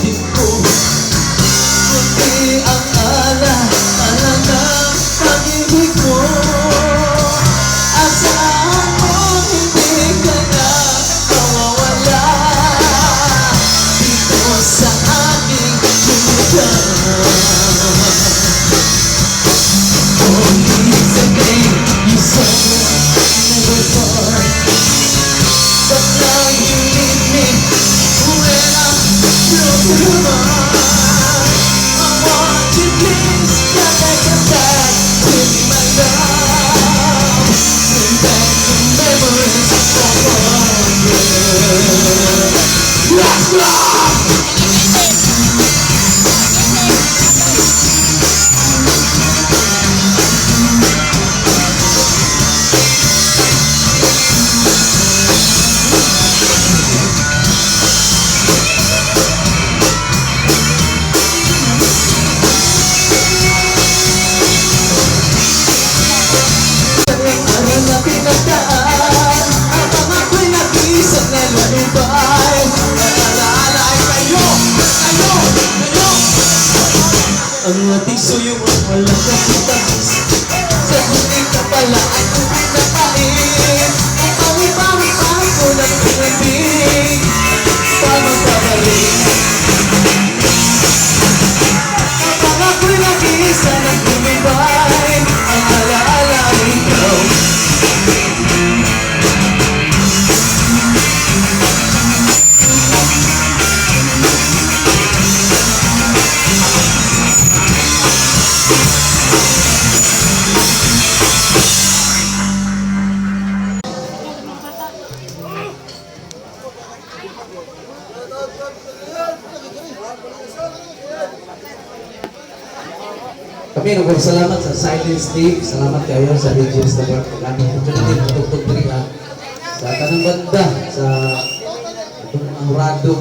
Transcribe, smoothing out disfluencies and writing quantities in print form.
isip ko, kundi ang ala ng pag-ibig mo. Asahan mo hindi ka na mawawala dito sa aking lugar. Only the day you saw never thought, but now you need me when I'm broken heart. I want you please come back and back with my love. Bring back the memories of our love. Let's go! Ang ating suyo ang walang kapitas, sa kulit na pala ay pinapain. Ang pami-pami-pami ko ng pinabing tamang pabalik. Ang ako'y nag-iisa ng tumibay, ang alaala ikaw. Kami nagpapasalamat sa Silence Day. Salamat kayo sa Regions na kami opportunity matugtog diri sa kanang banda sa itong ang rado